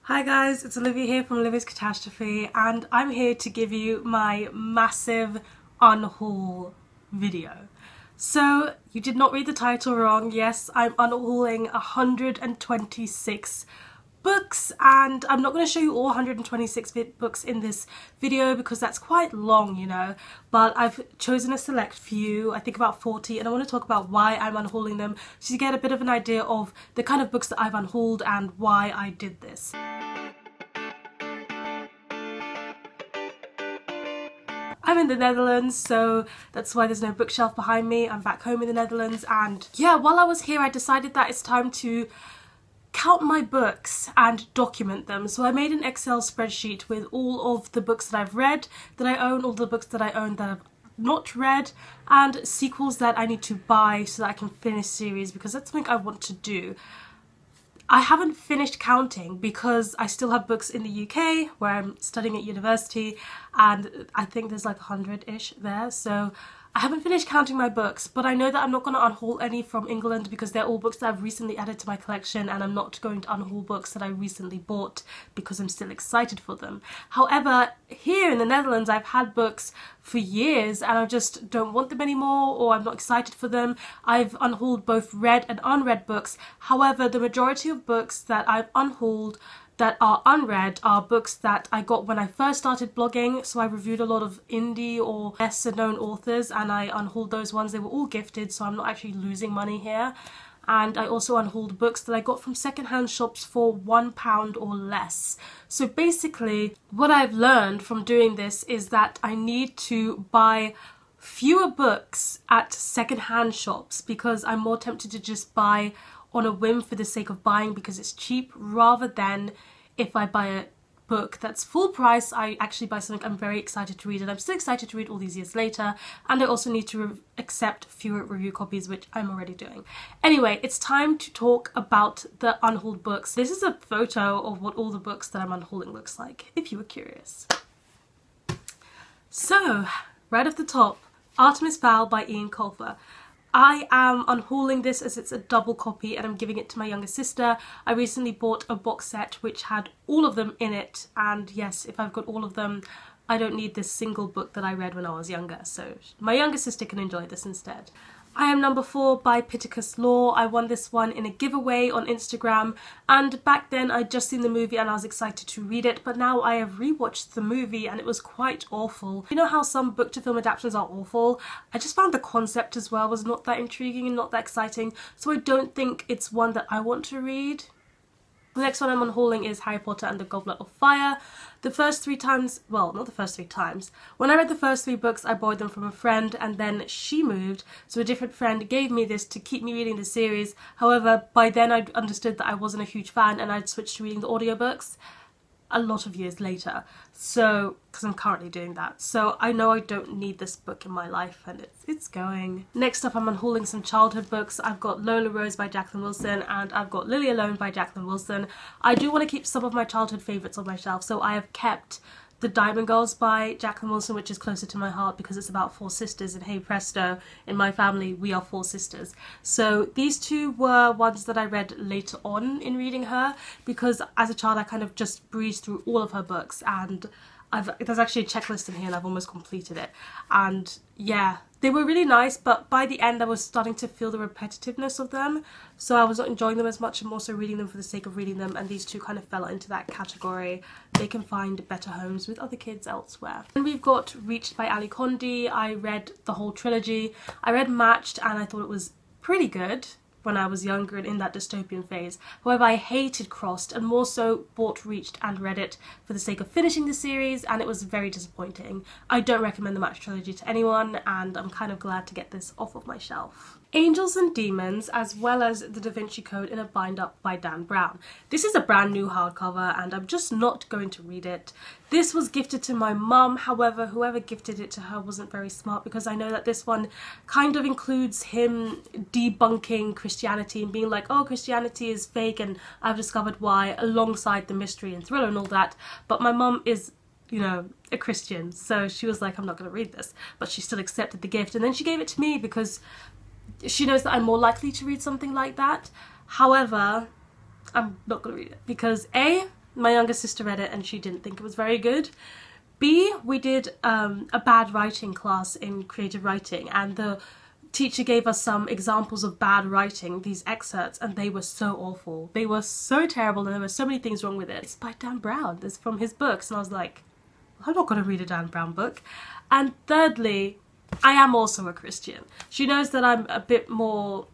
Hi guys, it's Olivia here from Olivia's Catastrophe, and I'm here to give you my massive unhaul video. So, you did not read the title wrong. Yes, I'm unhauling 126 books, and I'm not going to show you all 126 books in this video because that's quite long, you know, but I've chosen a select few, I think about 40, and I want to talk about why I'm unhauling them so you get a bit of an idea of the kind of books that I've unhauled and why I did this. I'm in the Netherlands, so that's why there's no bookshelf behind me. I'm back home in the Netherlands, and yeah, while I was here I decided that it's time to count my books and document them. So I made an Excel spreadsheet with all of the books that I've read, that I own, all the books that I own that I've not read, and sequels that I need to buy so that I can finish series, because that's something I want to do. I haven't finished counting because I still have books in the UK where I'm studying at university, and I think there's like 100-ish there, so I haven't finished counting my books, but I know that I'm not going to unhaul any from England because they're all books that I've recently added to my collection, and I'm not going to unhaul books that I recently bought because I'm still excited for them. However, here in the Netherlands I've had books for years and I just don't want them anymore, or I'm not excited for them. I've unhauled both read and unread books. However, the majority of books that I've unhauled that are unread are books that I got when I first started blogging. So I reviewed a lot of indie or lesser known authors and I unhauled those ones. They were all gifted, so I'm not actually losing money here. And I also unhauled books that I got from secondhand shops for £1 or less. So basically what I've learned from doing this is that I need to buy fewer books at secondhand shops because I'm more tempted to just buy on a whim for the sake of buying because it's cheap, rather than if I buy a book that's full price, I actually buy something I'm very excited to read, and I'm still excited to read all these years later, and I also need to accept fewer review copies, which I'm already doing. Anyway, it's time to talk about the unhauled books. This is a photo of what all the books that I'm unhauling looks like, if you were curious. So, right off the top, Artemis Fowl by Ian Colfer. I am unhauling this as it's a double copy and I'm giving it to my younger sister. I recently bought a box set which had all of them in it, and yes, if I've got all of them, I don't need this single book that I read when I was younger, so my younger sister can enjoy this instead. I Am Number 4 by Pittacus Law. I won this one in a giveaway on Instagram, and back then I'd just seen the movie and I was excited to read it, but now I have rewatched the movie and it was quite awful. You know how some book to film adaptations are awful? I just found the concept as well was not that intriguing and not that exciting, so I don't think it's one that I want to read. The next one I'm unhauling is Harry Potter and the Goblet of Fire. The first 3 times, well, not the first 3 times. When I read the first 3 books, I borrowed them from a friend, and then she moved, so a different friend gave me this to keep me reading the series. However, by then I'd understood that I wasn't a huge fan and I'd switched to reading the audiobooks a lot of years later, so because I'm currently doing that, so I know I don't need this book in my life, and it's going. Next up, I'm unhauling some childhood books. I've got Lola Rose by Jacqueline Wilson and I've got Lily Alone by Jacqueline Wilson. I do want to keep some of my childhood favourites on my shelf, so I have kept The Diamond Girls by Jacqueline Wilson, which is closer to my heart because it's about 4 sisters, and hey presto, in my family we are 4 sisters. So these 2 were ones that I read later on in reading her, because as a child I kind of just breezed through all of her books, and there's actually a checklist in here and I've almost completed it. And yeah, they were really nice, but by the end I was starting to feel the repetitiveness of them, so I was not enjoying them as much. I'm also reading them for the sake of reading them, and these 2 kind of fell into that category. They can find better homes with other kids elsewhere. And we've got Reached by Ali Condi. I read the whole trilogy. I read Matched and I thought it was pretty good when I was younger and in that dystopian phase. However, I hated Crossed and more so bought Reached and read it for the sake of finishing the series, and it was very disappointing. I don't recommend the Match trilogy to anyone, and I'm kind of glad to get this off of my shelf. Angels and Demons, as well as The Da Vinci Code in a Bind-Up by Dan Brown. This is a brand new hardcover and I'm just not going to read it. This was gifted to my mum, however whoever gifted it to her wasn't very smart, because I know that this one kind of includes him debunking Christianity and being like, oh, Christianity is fake and I've discovered why, alongside the mystery and thriller and all that. But my mum is, you know, a Christian, so she was like, I'm not going to read this, but she still accepted the gift, and then she gave it to me because she knows that I'm more likely to read something like that. However, I'm not going to read it because A, my younger sister read it and she didn't think it was very good. B, we did a bad writing class in creative writing, and the teacher gave us some examples of bad writing, these excerpts, and they were so awful. They were so terrible and there were so many things wrong with it. It's by Dan Brown. It's from his books, and I was like, I'm not going to read a Dan Brown book. And thirdly, I am also a Christian. She knows that I'm a bit more,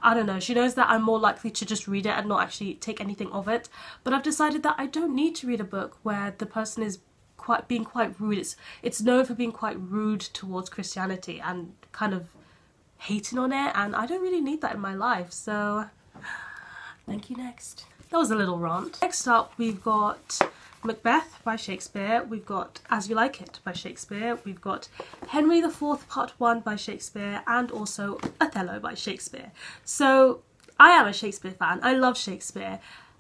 I don't know, she knows that I'm more likely to just read it and not actually take anything of it. But I've decided that I don't need to read a book where the person is being quite rude. It's known for being quite rude towards Christianity and kind of hating on it, and I don't really need that in my life, so thank you. Next. That was a little rant. Next up we've got Macbeth by Shakespeare, we've got As You Like It by Shakespeare, we've got Henry IV Part 1 by Shakespeare, and also Othello by Shakespeare. So I am a Shakespeare fan, I love Shakespeare,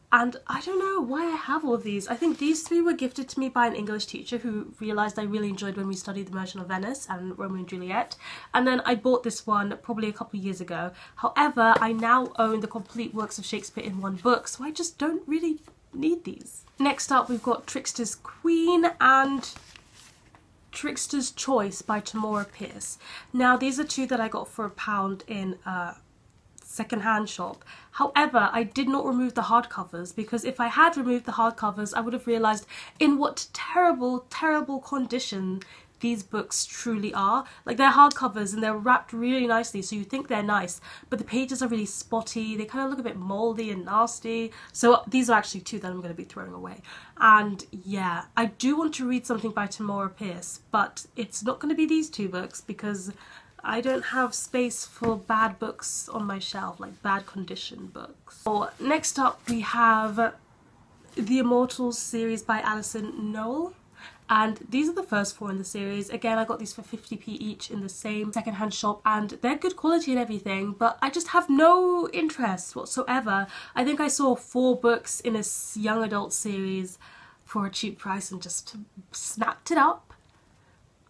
and I don't know why I have all of these. I think these three were gifted to me by an English teacher who realised I really enjoyed when we studied The Merchant of Venice and Romeo and Juliet, and then I bought this one probably a couple of years ago. However, I now own the complete works of Shakespeare in one book, so I just don't really need these. Next up we've got Trickster's Queen and Trickster's Choice by Tamora Pierce. Now these are two that I got for £1 in second-hand shop. However, I did not remove the hardcovers, because if I had removed the hardcovers I would have realised in what terrible condition these books truly are. Like, they're hardcovers and they're wrapped really nicely, so you think they're nice, but the pages are really spotty, they kind of look a bit mouldy and nasty. So these are actually two that I'm going to be throwing away. And yeah, I do want to read something by Tamora Pierce, but it's not going to be these two books because I don't have space for bad books on my shelf, like bad condition books. So next up we have The Immortals series by Alison Noel. And these are the first four in the series. Again, I got these for 50p each in the same secondhand shop, and they're good quality and everything, but I just have no interest whatsoever. I think I saw 4 books in a young adult series for a cheap price and just snapped it up.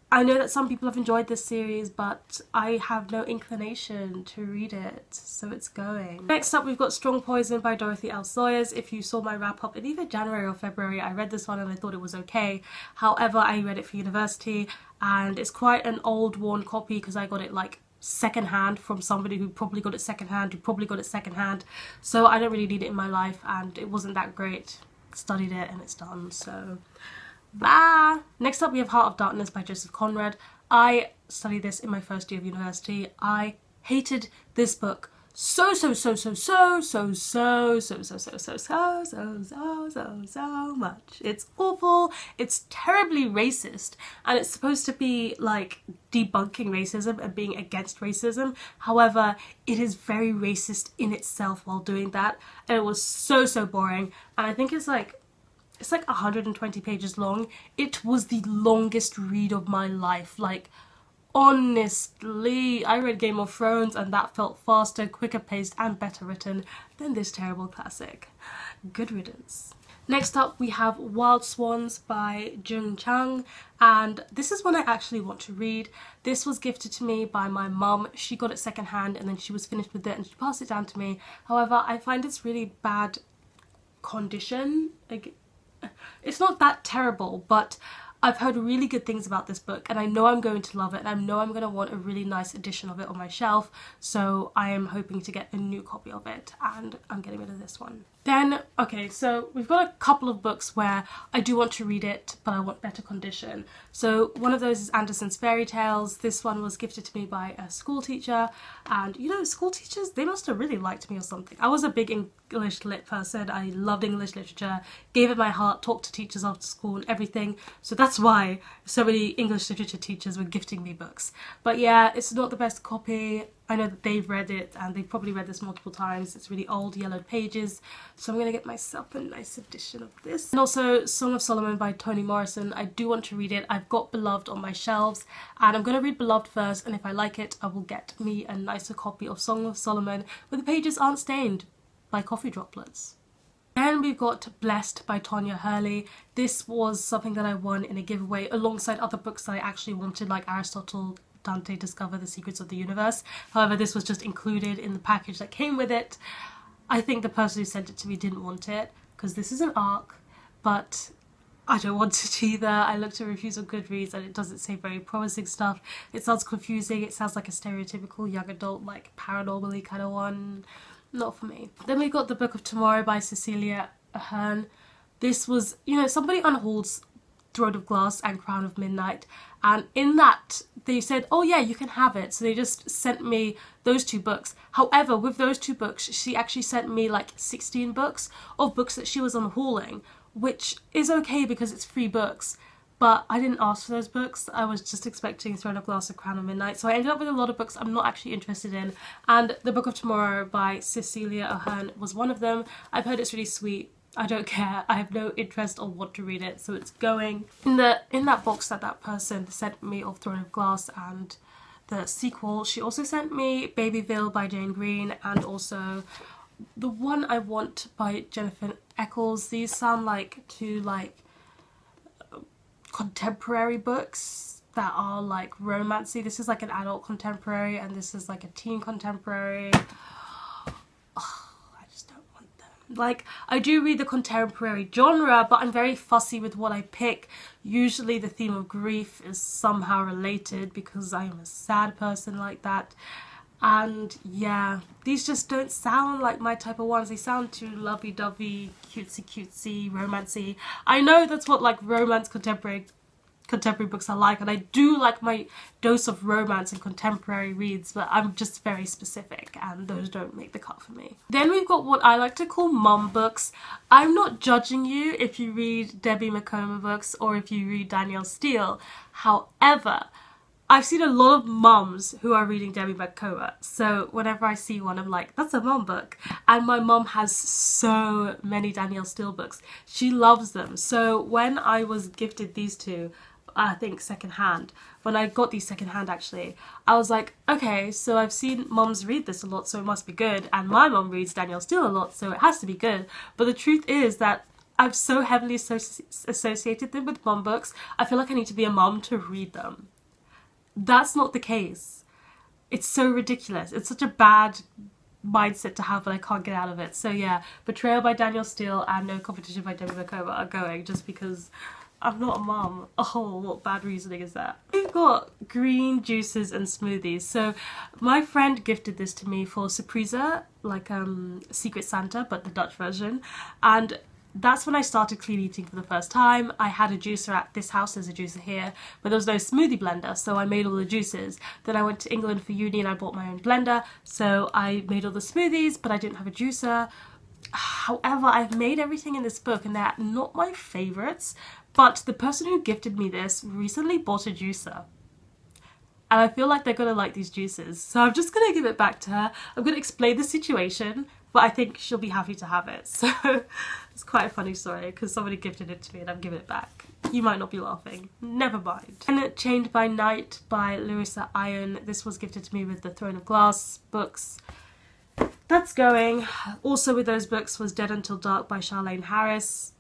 I know that some people have enjoyed this series, but I have no inclination to read it, so it's going. Next up we've got Strong Poison by Dorothy L. Sawyers. If you saw my wrap up in either January or February, I read this one and I thought it was okay. However, I read it for university and it's quite an old worn copy because I got it like secondhand from somebody who probably got it secondhand, so I don't really need it in my life and it wasn't that great. Studied it and it's done, so blah. Next up we have Heart of Darkness by Joseph Conrad. I studied this in my first year of university. I hated this book so much. It's awful, it's terribly racist, and it's supposed to be like debunking racism and being against racism. However, it is very racist in itself while doing that, and it was so boring, and I think it's like 120 pages long. It was the longest read of my life. Like, honestly, I read Game of Thrones and that felt faster, quicker paced and better written than this terrible classic. Good riddance. Next up we have Wild Swans by Jung Chang, and this is one I actually want to read. This was gifted to me by my mum. She got it secondhand and then she was finished with it and she passed it down to me. However, I find it's really bad condition. Like, it's not that terrible, but I've heard really good things about this book and I know I'm going to love it and I know I'm going to want a really nice edition of it on my shelf, so I am hoping to get a new copy of it and I'm getting rid of this one. Then, okay, so we've got a couple of books where I do want to read it but I want better condition. So one of those is Andersen's Fairy Tales. This one was gifted to me by a school teacher, and you know, school teachers, they must have really liked me or something. I was a big English lit person. I loved English literature, gave it my heart, talked to teachers after school and everything, so that's why so many English literature teachers were gifting me books. But yeah, it's not the best copy. I know that they've read it and they've probably read this multiple times. It's really old, yellowed pages, so I'm gonna get myself a nice edition of this. And also Song of Solomon by Toni Morrison. I do want to read it. I've got Beloved on my shelves and I'm gonna read Beloved first, and if I like it I will get me a nicer copy of Song of Solomon where the pages aren't stained by coffee droplets. Then we've got Blessed by Tonya Hurley. This was something that I won in a giveaway alongside other books that I actually wanted, like Aristotle, Dante Discover the Secrets of the Universe. However, this was just included in the package that came with it. I think the person who sent it to me didn't want it because this is an ARC but I don't want it either. I looked at reviews on Goodreads and it doesn't say very promising stuff. It sounds confusing. It sounds like a stereotypical young adult, like paranormally kind of one. Not for me. Then we got The Book of Tomorrow by Cecilia Ahern. This was, you know, somebody unhauls Throne of Glass and Crown of Midnight, and in that they said, oh yeah, you can have it, so they just sent me those 2 books. However, with those 2 books she actually sent me like 16 books of books that she was unhauling, which is okay because it's free books, but I didn't ask for those books. I was just expecting Throne of Glass and Crown of Midnight, so I ended up with a lot of books I'm not actually interested in, and The Book of Tomorrow by Cecilia Ahern was one of them. I've heard it's really sweet. I don't care. I have no interest or want to read it, so it's going. In that box that person sent me of Throne of Glass and the sequel, she also sent me Babyville by Jane Green and also The One I Want by Jennifer Eccles. These sound like 2 like contemporary books that are like romancy. This is like an adult contemporary and this is like a teen contemporary. Like, I do read the contemporary genre, but I'm very fussy with what I pick. Usually the theme of grief is somehow related because I am a sad person like that. And yeah, these just don't sound like my type of ones. They sound too lovey-dovey, cutesy, romancy. I know that's what like romance contemporary books are like, and I do like my dose of romance and contemporary reads, but I'm just very specific and those don't make the cut for me. Then we've got what I like to call mum books. I'm not judging you if you read Debbie McComber books or if you read Danielle Steele. However, I've seen a lot of mums who are reading Debbie McComber, so whenever I see one I'm like, that's a mum book. And my mum has so many Danielle Steele books. She loves them. So when I was gifted these 2, I think secondhand, when I got these secondhand actually, I was like, okay, so I've seen mums read this a lot, so it must be good, and my mum reads Danielle Steele a lot, so it has to be good. But the truth is that I've so heavily associated them with mum books, I feel like I need to be a mum to read them. That's not the case. It's so ridiculous. It's such a bad mindset to have, but I can't get out of it. So yeah, Betrayal by Danielle Steele and No Competition by Debbie McComber are going just because I'm not a mum. Oh, what bad reasoning is that? We've got green juices and smoothies. So my friend gifted this to me for Surpresa, like Secret Santa, but the Dutch version. And that's when I started clean eating for the first time. I had a juicer at this house, there's a juicer here, but there was no smoothie blender, so I made all the juices. Then I went to England for uni and I bought my own blender, so I made all the smoothies, but I didn't have a juicer. However, I've made everything in this book and they're not my favourites, but the person who gifted me this recently bought a juicer. And I feel like they're going to like these juices, so I'm just going to give it back to her. I'm going to explain the situation, but I think she'll be happy to have it. So it's quite a funny story because somebody gifted it to me and I'm giving it back. You might not be laughing. Never mind. And Chained by Night by Larissa Iron. This was gifted to me with the Throne of Glass books. That's going. Also with those books was Dead Until Dark by Charlaine Harris.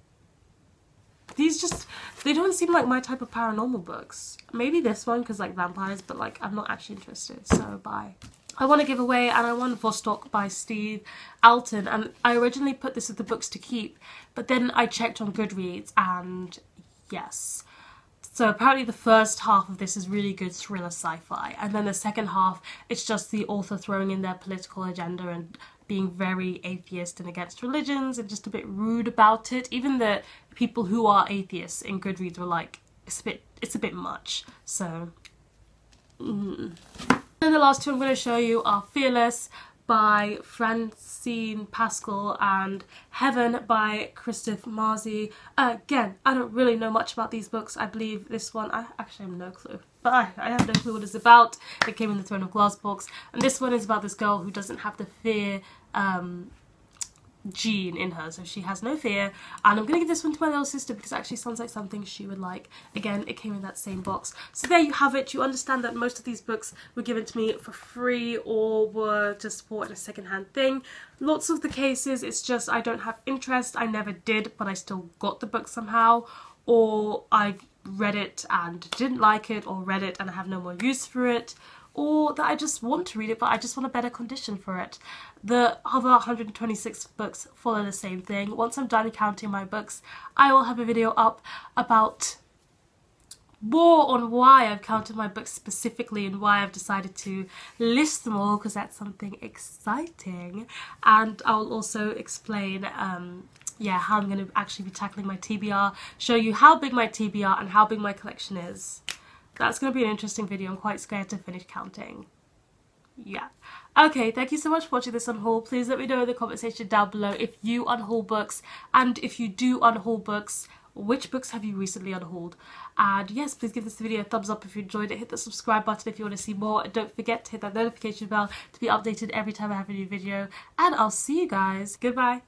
These just, they don't seem like my type of paranormal books. Maybe this one because like vampires, but like I'm not actually interested, so bye. I want to give away, and I won Vostok by Steve Alton, and I originally put this with the books to keep, but then I checked on Goodreads and yes. So apparently the first half of this is really good thriller sci-fi, and then the second half it's just the author throwing in their political agenda and being very atheist and against religions and just a bit rude about it. Even the people who are atheists in Goodreads were like, it's a bit much. So And the last 2 I'm going to show you are Fearless by Francine Pascal and Heaven by Christophe Marzi. Again, I don't really know much about these books. I believe this one, I actually have no clue. But I have no clue what it's about. It came in the Throne of Glass box. And this one is about this girl who doesn't have the fear gene in her, so she has no fear, and I'm gonna give this one to my little sister because it actually sounds like something she would like. Again, it came in that same box. So there you have it. You understand that most of these books were given to me for free or were to support in a second-hand thing. Lots of the cases it's just I don't have interest, I never did, but I still got the book somehow, or I've read it and didn't like it, or read it and I have no more use for it, or that I just want to read it but I just want a better condition for it. The other 126 books follow the same thing. Once I'm done counting my books, I will have a video up about more on why I've counted my books specifically and why I've decided to list them all, because that's something exciting. And I'll also explain yeah, how I'm going to actually be tackling my TBR, show you how big my TBR and how big my collection is. That's going to be an interesting video. I'm quite scared to finish counting. Yeah. Okay, thank you so much for watching this unhaul. Please let me know in the comment section down below if you unhaul books, and if you do unhaul books, which books have you recently unhauled? And yes, please give this video a thumbs up if you enjoyed it. Hit the subscribe button if you want to see more, and don't forget to hit that notification bell to be updated every time I have a new video. And I'll see you guys. Goodbye.